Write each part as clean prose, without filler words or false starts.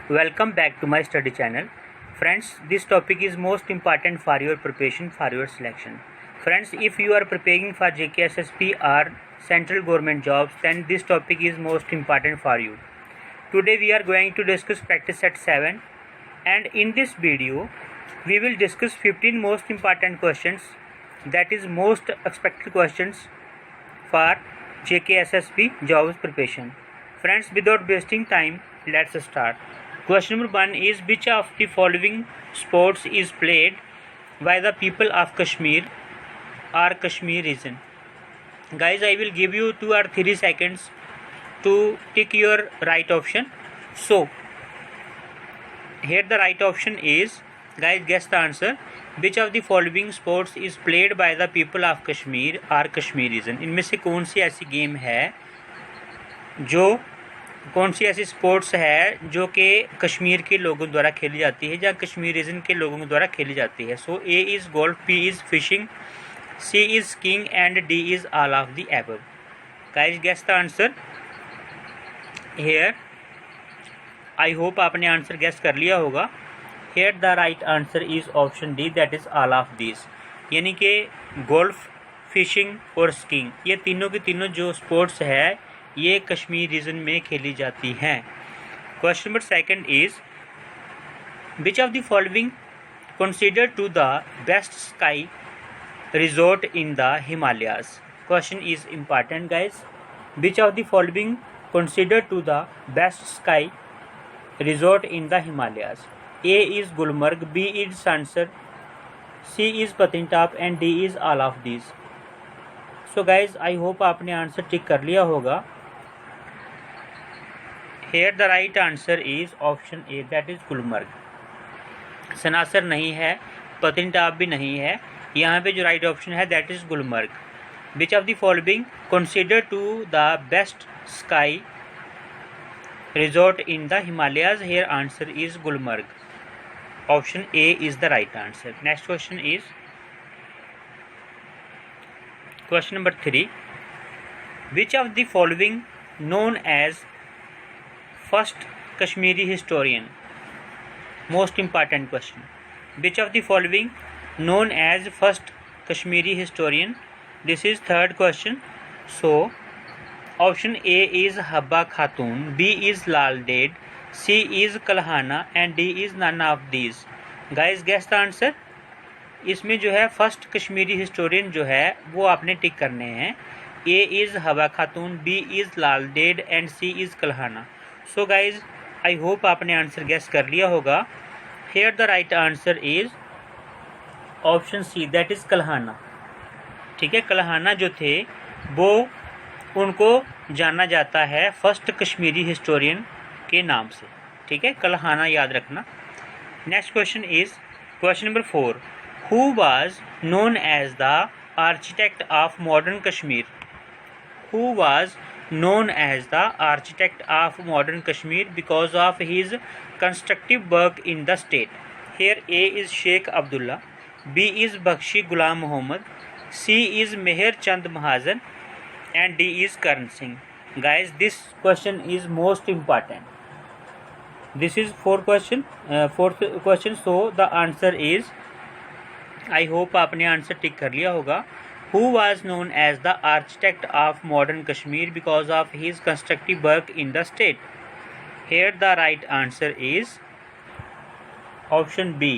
Welcome back to my study channel. Friends, this topic is most important for your preparation for your selection. Friends, if you are preparing for JKSSP or central government jobs, then this topic is most important for you. Today we are going to discuss practice set 7, and in this video we will discuss 15 most important questions, that is most expected questions for JKSSP jobs preparation. Friends, without wasting time, let's start. Question number 1 is, which of the following sports is played by the people of Kashmir or Kashmir region? Guys, I will give you 2 or 3 seconds to tick your right option. So here the right option is, guys, guess the answer. Which of the following sports is played by the people of Kashmir or Kashmir region? इनमें से कौन सी ऐसी game है जो कौन सी ऐसी sports है जो कि कश्मीर के लोगों द्वारा खेली जाती है या कश्मीर रीजन के लोगों द्वारा खेली जाती है? So A is golf, B is fishing, C is skiing and D is all of the above. Guys, guess the answer here. I hope आपने आंसर गेस कर लिया होगा. Here the right answer is option D, that is all of this. यानी कि golf, fishing और skiing, ये तीनों की तीनों जो स्पोर्ट्स है ये कश्मीर रीजन में खेली जाती हैं. Question number 2 is, which of the following consider to the best sky resort in the Himalayas? Question is important guys. Which of the following consider to the best sky resort in the Himalayas? A is Gulmarg, B is Sanasar, C is Patnitop and D is all of this. So guys, I hope आपने answer tick कर लिया होगा. Here the right answer is option A, that is Gulmarg. Sanasar नहीं है, पतनीटॉप भी नहीं है, यहाँ पे जो राइट ऑप्शन है that is Gulmarg. Which of the following consider to the best sky resort in the Himalayas? Here answer is Gulmarg. Option A is the right answer. Next question is question number 3. Which of the following known as first Kashmiri historian? Most important question. Which of the following known as first Kashmiri historian? This is third question. So option A is Habba Khatoon, B is Lal Ded, C is Kalhana and D is none of these. Guys, guess the answer. इसमें जो है first Kashmiri historian जो है वो आपने टिक करने हैं. ए is Habba Khatoon, B is Lal Ded and C is Kalhana. So guys, I hope आपने आंसर गेस कर लिया होगा. Here the right answer is option C, that is Kalhana. ठीक है, कलहाना जो थे वो उनको जाना जाता है फर्स्ट कश्मीरी हिस्टोरियन के नाम से. ठीक है, कलहाना याद रखना. Next question is question number 4. Who was known as the architect of modern Kashmir? Who was known as the architect of modern Kashmir because of his constructive work in the state? Here A is Sheikh Abdullah, B is Bakshi Ghulam Muhammad, C is Meher Chand Mahajan and D is Karan Singh. Guys, this question is most important. This is fourth question. So the answer is, I hope आपने answer tick कर लिया होगा. Who was known as the architect of modern Kashmir because of his constructive work in the state? Here the right answer is option B,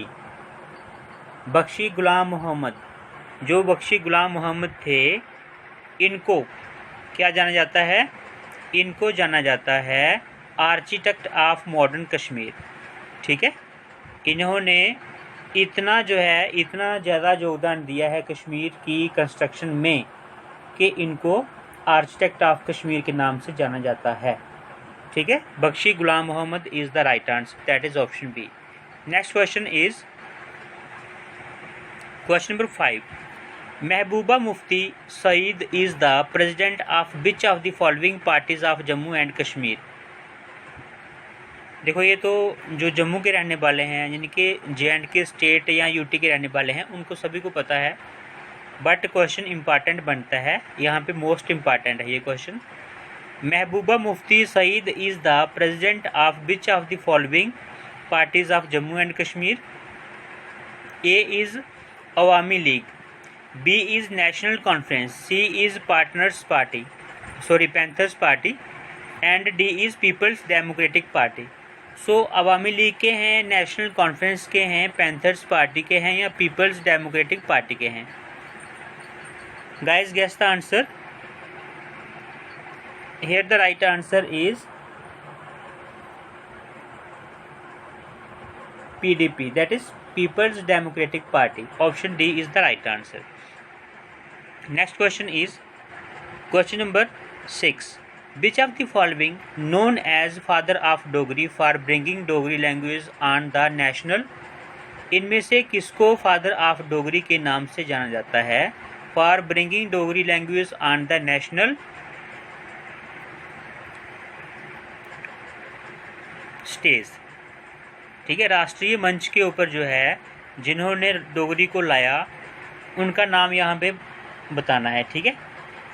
Bakshi Ghulam Mohammad. जो बख्शी गुलाम मोहम्मद थे, इनको क्या जाना जाता है? इनको जाना जाता है आर्किटेक्ट ऑफ मॉडर्न कश्मीर. ठीक है, इन्होंने इतना जो है इतना ज़्यादा योगदान दिया है कश्मीर की कंस्ट्रक्शन में कि इनको आर्किटेक्ट ऑफ कश्मीर के नाम से जाना जाता है. ठीक है, Bakshi Ghulam Mohammad is the right answer, that is option B. Next question is question number 5. Mehbooba Mufti Sayeed is the president of which of the following parties of Jammu and Kashmir? देखो, ये तो जो जम्मू के रहने वाले हैं, यानी कि JNK स्टेट या UT के रहने वाले हैं, उनको सभी को पता है. बट क्वेश्चन इम्पॉर्टेंट बनता है यहाँ पे, मोस्ट इम्पॉर्टेंट है ये question. Mehbooba Mufti Sayeed is the president of which of the following parties of Jammu and Kashmir? A is Awami League, B is National Conference, C is Panthers Party and D is People's Democratic Party. So Awami League के हैं, national conference के हैं, panthers party के हैं या peoples Democratic Party के हैं? Guys guess the answer. Here the right answer is PDP, that is People's Democratic Party. Option D is the right answer. Next question is question number 6. Which of the following known as father of Dogri for bringing Dogri language on the national? इनमें से किसको father of Dogri के नाम से जाना जाता है? For bringing Dogri language on the national stage. ठीक है, राष्ट्रीय मंच के ऊपर जो है जिन्होंने डोगरी को लाया उनका नाम यहाँ पे बताना है। ठीक है,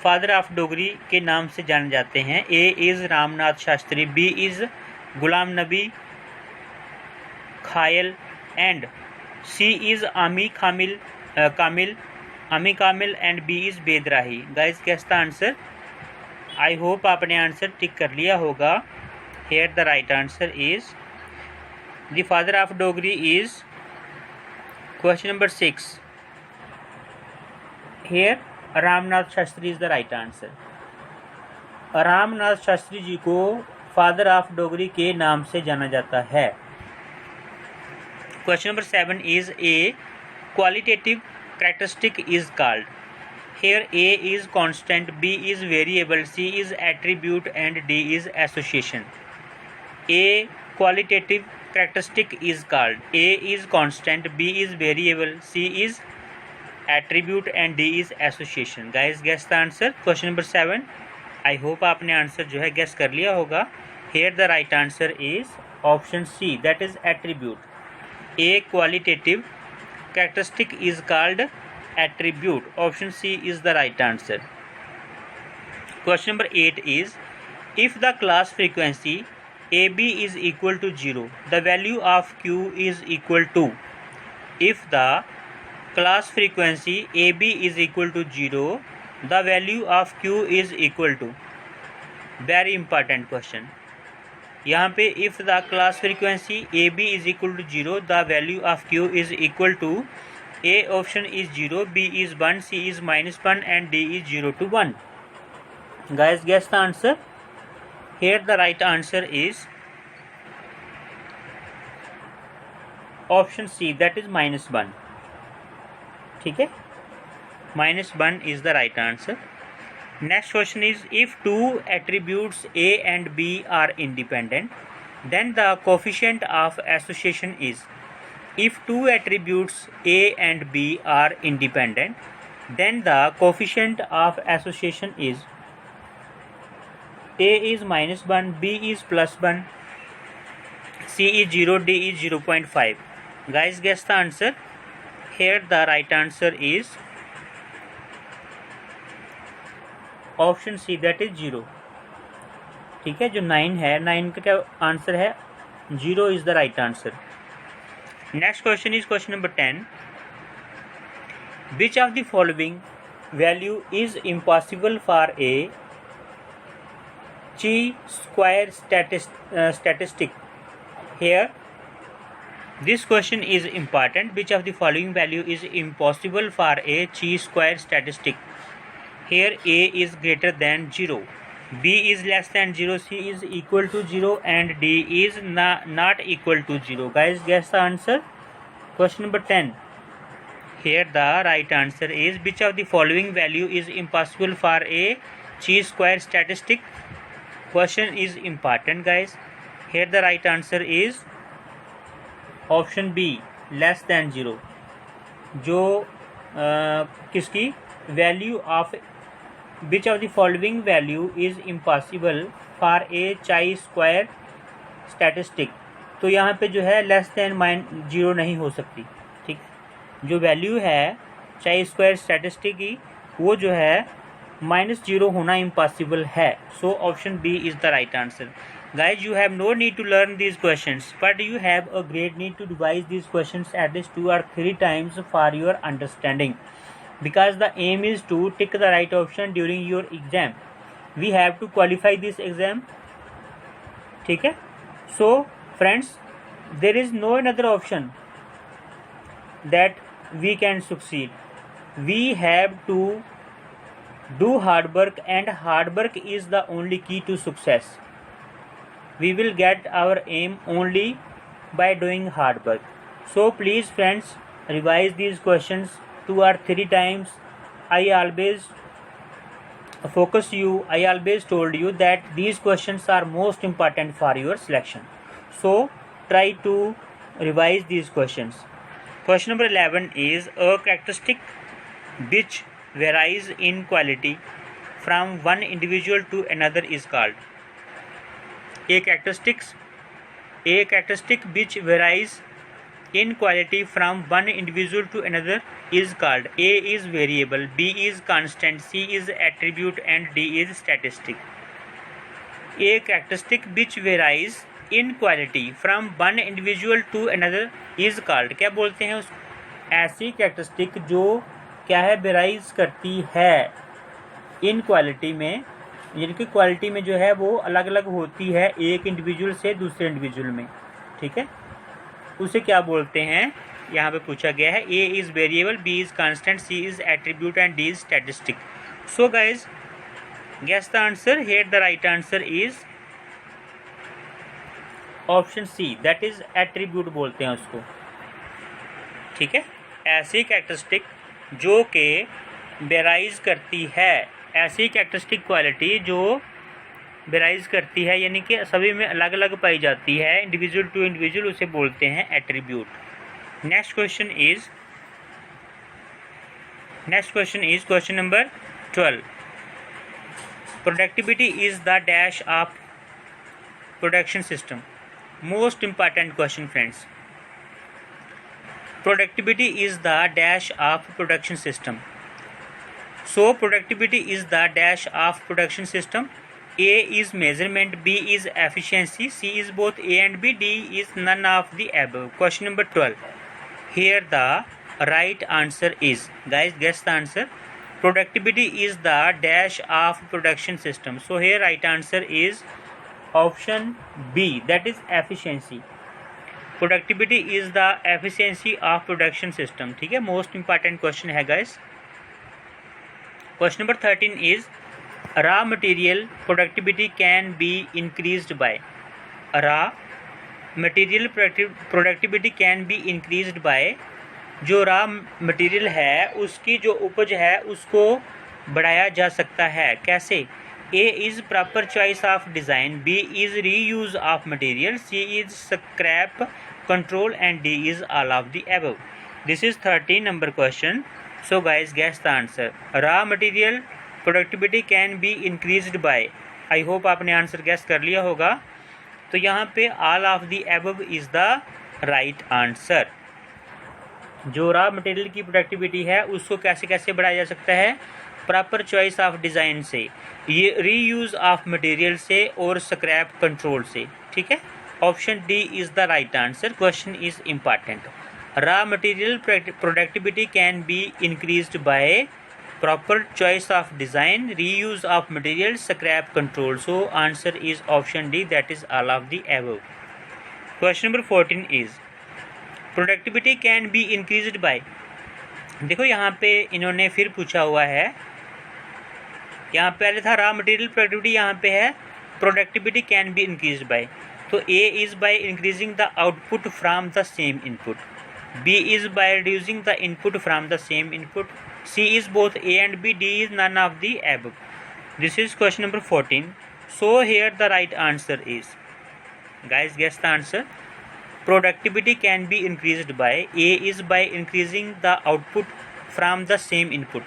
फादर ऑफ डोगरी के नाम से जाने जाते हैं। A is Ramnath Shastri, B is Ghulam Nabi Khayal and C is Ami Kamil and B is Bedrahi. Guys guess the answer. I hope आपने आंसर टिक कर लिया होगा। Here the right answer is the father of Dogri is question number 6. Here Ramnath Shastri is the right answer. Ramnath Shastri ji को father of Dogri के नाम से जाना जाता है। Question number 7 is a qualitative characteristic is called. Here A is constant, B is variable, C is attribute and D is association. A qualitative characteristic is called. A is constant, B is variable, C is attribute and D is association. Guys guess the answer. Question number 7. I hope आपने answer जो है guess कर लिया होगा। Here the right answer is option C, that is attribute. A qualitative characteristic is called attribute. Option C is the right answer. Question number 8 is if the class frequency AB is equal to 0, the value of Q is equal to. If the class frequency AB is equal to 0, the value of Q is equal to. Very important question. यहाँ पे if the class frequency AB is equal to 0, the value of Q is equal to. A option is 0, B is 1, C is -1 and D is 0 to 1. Guys guess the answer. Here the right answer is option C, that is -1. ठीक है, -1 is the right answer. Next question is if two attributes A and B are independent, then the coefficient of association is. If two attributes A and B are independent, then the coefficient of association is. A is -1, B is +1, C is 0, D is 0.5. Guys guess the answer. Here the right answer is option C, that is 0. ठीक है, जो 9 है, 9 का क्या answer है? 0 is the right answer. Next question is question number 10. Which of the following value is impossible for a chi-square statistic? Here this question is important. Which of the following value is impossible for a chi-square statistic? Here A is greater than 0, B is less than 0, C is equal to 0 and D is not equal to 0. Guys guess the answer. Question number 10. Here the right answer is which of the following value is impossible for a chi-square statistic? Question is important guys. Here the right answer is option B, less than 0. जो किसकी value of which of the following value is impossible for a chi-square statistic? तो यहाँ पे जो है less than -0 नहीं हो सकती। ठीक, जो वैल्यू है chi-square statistic की वो जो है -0 होना इम्पॉसिबल है. So option B is the right answer. Guys, you have no need to learn these questions, but you have a great need to revise these questions at least 2 or 3 times for your understanding, because the aim is to tick the right option during your exam. We have to qualify this exam. ठीक है. So friends, there is no another option that we can succeed. We have to do hard work, and hard work is the only key to success. We will get our aim only by doing hard work. So please friends, revise these questions 2 or 3 times. I always told you that these questions are most important for your selection. So try to revise these questions. Question number 11 is a characteristic which varies in quality from one individual to another is called. A characteristic which varies in quality from one individual to another is called. A is variable, B is constant, C is attribute, and D is statistic. A characteristic which varies in quality from one individual to another is called. क्या बोलते हैं उसको? ऐसी characteristic जो क्या है, varies करती है इन क्वालिटी में, यानी कि क्वालिटी में जो है वो अलग अलग होती है एक इंडिविजुअल से दूसरे इंडिविजुअल में. ठीक है, उसे क्या बोलते हैं, यहाँ पे पूछा गया है. A is variable, B is constant, C is attribute, and D is statistic. So guys, guess the answer. Here the right answer is option C, that is attribute बोलते हैं उसको. ठीक है, ऐसी कैरेक्टरिस्टिक जो कि वेराइज करती है, ऐसी कैरेक्टरिस्टिक क्वालिटी जो वेराइज करती है, यानी कि सभी में अलग अलग पाई जाती है, इंडिविजुअल टू इंडिविजुअल, उसे बोलते हैं attribute. Next question is question number 12. Productivity is the dash of production system. Most important question friends. Productivity is the dash of production system. So productivity is the dash of production system. A is measurement, B is efficiency, C is both A and B, D is none of the above. Question number 12. Here the right answer is, guys, guess the answer. Productivity is the dash of production system. So here right answer is option B, that is efficiency. Productivity is the efficiency of production system. ठीक है, most important question है guys. Question number 13 is raw material productivity can be increased by. Raw material productivity can be increased by. जो raw material है उसकी जो उपज है उसको बढ़ाया जा सकता है. कैसे? A is proper choice of design, B is reuse of material, C is scrap control, and D is all of the above. This is 13 number question. So guys, guess the answer. Raw material productivity can be increased by. I hope आपने answer gas कर लिया होगा. तो यहाँ पे all of the above is the right answer. जो raw material की productivity है उसको कैसे कैसे बढ़ाया जा सकता है? प्रॉपर चॉइस ऑफ डिज़ाइन से, ये रीयूज़ ऑफ मटेरियल से, और स्क्रैप कंट्रोल से. ठीक है, option D is the right answer. Question is important. Raw material productivity can be increased by proper choice of design, reuse of material, scrap control. So answer is option D, that is all of the above. Question number 14 is productivity can be increased by. देखो यहाँ पे इन्होंने फिर पूछा हुआ है, यहाँ पहले था रॉ मटेरियल प्रोडक्टिविटी, यहाँ पे है productivity can be increased by. तो A is by increasing the output from the same input, B is by reducing the input from the same input, C is both A and B, D is none of the above. This is question number 14. So here the right answer is, guys, guess the answer. Productivity can be increased by. A is by increasing the output from the same input,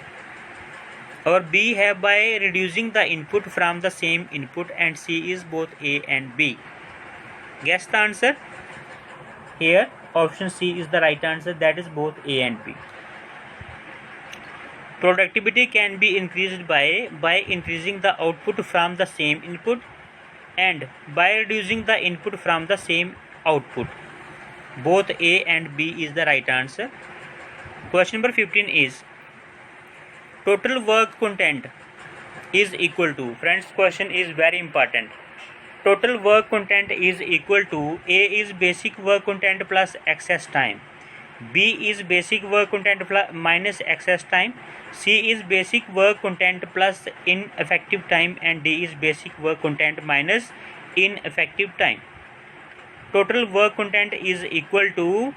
or B है by reducing the input from the same input, and C is both A and B. Guess the answer. Here option C is the right answer, that is both A and B. Productivity can be increased by increasing the output from the same input and by reducing the input from the same output. Both A and B is the right answer. Question number 15 is total work content is equal to, friends, question is very important. Total work content is equal to A is basic work content plus excess time, B is basic work content plus minus excess time, C is basic work content plus ineffective time, and D is basic work content minus ineffective time. Total work content is equal to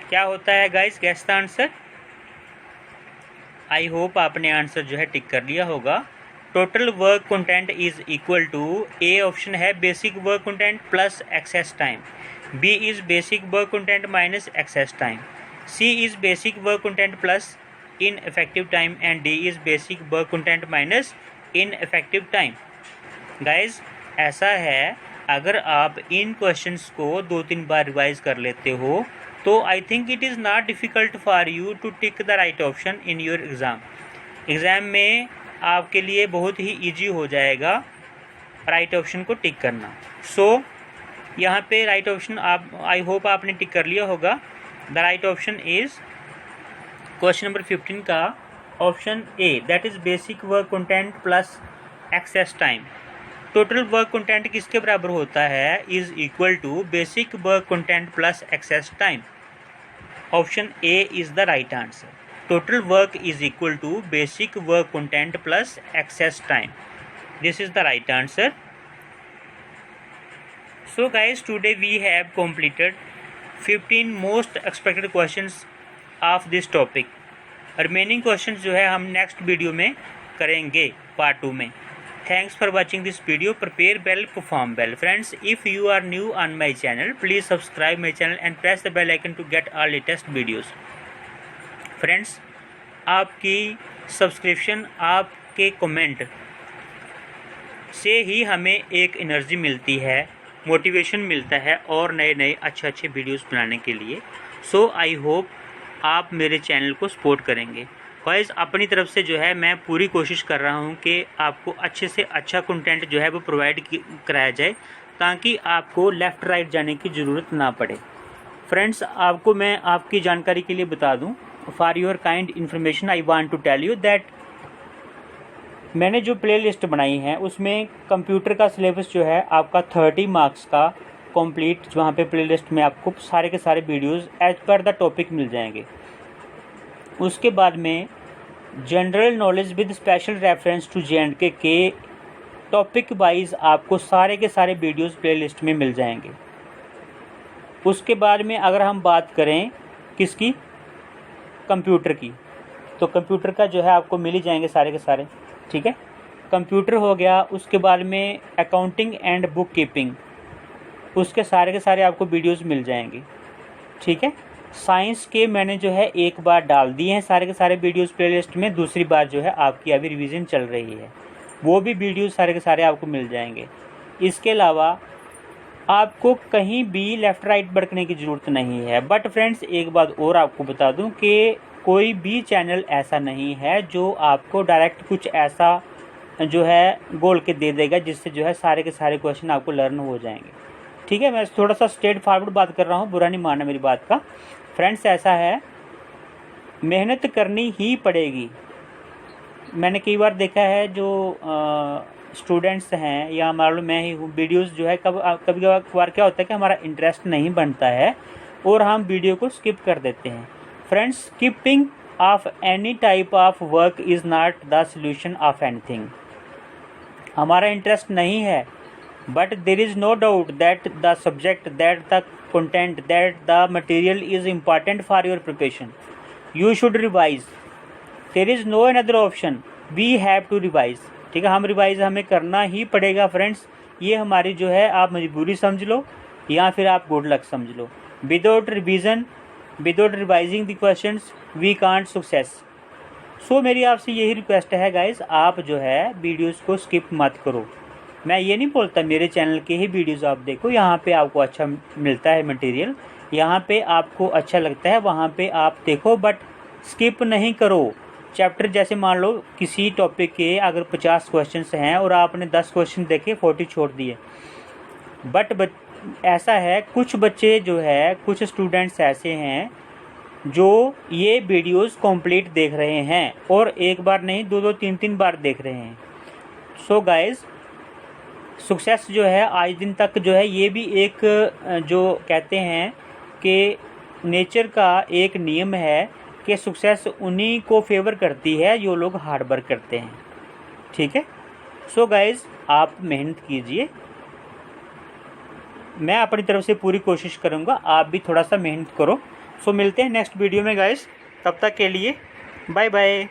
क्या होता है guys? Guess the answer. I hope आपने answer जो है tick कर लिया होगा. Total work content is equal to, A option है basic work content plus excess time, B is basic work content minus excess time, C is basic work content plus ineffective time, and D is basic work content minus ineffective time. Guys ऐसा है, अगर आप इन questions को 2-3 बार revise कर लेते हो तो I think it is not difficult for you to tick the right option in your exam. Exam में आपके लिए बहुत ही इजी हो जाएगा राइट ऑप्शन को टिक करना. सो यहाँ पे राइट ऑप्शन आप, आई होप आपने टिक कर लिया होगा. The right option is question number 15 का option A, that is basic work content plus excess time. Total work content किसके बराबर होता है? Is equal to basic work content plus excess time. Option A is the right answer. Total work is equal to basic work content plus excess time. This is the right answer. So guys today we have completed 15 most expected questions of this topic. Remaining questions जो है हम next video में करेंगे part 2 में. Thanks for watching this video. Prepare well, perform well. Friends, if you are new on my channel, please subscribe my channel and press the bell icon to get our latest videos. Friends, आपकी subscription, आपके comment से ही हमें एक energy मिलती है, motivation मिलता है और नए नए अच्छे वीडियोस बनाने के लिए. सो आई होप आप मेरे चैनल को सपोर्ट करेंगे. गाइस अपनी तरफ से जो है मैं पूरी कोशिश कर रहा हूं कि आपको अच्छे से अच्छा कंटेंट जो है वो प्रोवाइड कराया जाए ताकि आपको लेफ़्ट राइट जाने की ज़रूरत ना पड़े. फ्रेंड्स, आपको मैं आपकी जानकारी के लिए बता दूं, for your kind information I want to tell you that मैंने जो प्लेलिस्ट बनाई है उसमें कंप्यूटर का सिलेबस जो है आपका 30 मार्क्स का कंप्लीट, वहाँ पे प्लेलिस्ट में आपको सारे के सारे videos as per the topic मिल जाएंगे. उसके बाद में general knowledge with special reference to J&K के टॉपिक वाइज आपको सारे के सारे वीडियोस प्लेलिस्ट में मिल जाएंगे. उसके बाद में अगर हम बात करें किसकी, कंप्यूटर की, तो कंप्यूटर का जो है आपको मिल ही जाएंगे सारे के सारे. ठीक है, कंप्यूटर हो गया. उसके बाद में अकाउंटिंग एंड बुक कीपिंग, उसके सारे के सारे आपको वीडियोस मिल जाएंगे. ठीक है, साइंस के मैंने जो है एक बार डाल दिए हैं सारे के सारे वीडियोस प्लेलिस्ट में, दूसरी बार जो है आपकी अभी रिवीजन चल रही है, वो भी वीडियोस सारे के सारे आपको मिल जाएंगे. इसके अलावा आपको कहीं भी लेफ़्ट राइट भटकने की ज़रूरत नहीं है. बट फ्रेंड्स, एक बात और आपको बता दूं कि कोई भी चैनल ऐसा नहीं है जो आपको डायरेक्ट कुछ ऐसा जो है बोल के दे देगा जिससे जो है सारे के सारे क्वेश्चन आपको लर्न हो जाएंगे. ठीक है, मैं थोड़ा सा स्ट्रेट फॉरवर्ड बात कर रहा हूँ, बुरा नहीं मानना मेरी बात का. फ्रेंड्स, ऐसा है, मेहनत करनी ही पड़ेगी. मैंने कई बार देखा है जो स्टूडेंट्स हैं या मान लो मैं ही हूँ, वीडियोस जो है कभी कभार क्या होता है कि हमारा इंटरेस्ट नहीं बनता है और हम वीडियो को स्किप कर देते हैं. Friends, skipping of any type of work is not the solution of anything. हमारा इंटरेस्ट नहीं है, but there is no doubt that the subject, that the content, that the material is important for your preparation. You should revise. There is no another option. We have to revise. ठीक है, हम revise हमें करना ही पड़ेगा. Friends, ये हमारी जो है आप मजबूरी समझ लो या फिर आप गुड लक समझ लो. Without revision, without revising the questions we can't success. So मेरी आपसे यही रिक्वेस्ट है गाइस, आप जो है वीडियोस को स्किप मत करो. मैं ये नहीं बोलता मेरे चैनल के ही वीडियोस आप देखो, यहाँ पे आपको अच्छा मिलता है मटेरियल, यहाँ पे आपको अच्छा लगता है वहाँ पे आप देखो, बट स्किप नहीं करो. चैप्टर जैसे मान लो किसी टॉपिक के अगर 50 क्वेश्चंस हैं और आपने 10 क्वेश्चन देखे 40 छोड़ दिए, बट ऐसा है कुछ बच्चे जो है, कुछ स्टूडेंट्स ऐसे हैं जो ये वीडियोस कंप्लीट देख रहे हैं और एक बार नहीं 2-2 3-3 बार देख रहे हैं। सो गाइस, सक्सेस जो है आज दिन तक जो है ये भी एक जो कहते हैं कि नेचर का एक नियम है कि सक्सेस उन्हीं को फेवर करती है जो लोग हार्ड वर्क करते हैं। ठीक है। सो गाइस, आप मेहनत कीजिए, मैं अपनी तरफ से पूरी कोशिश करूँगा, आप भी थोड़ा सा मेहनत करो। सो मिलते हैं नेक्स्ट वीडियो में गाइस, तब तक के लिए बाय बाय।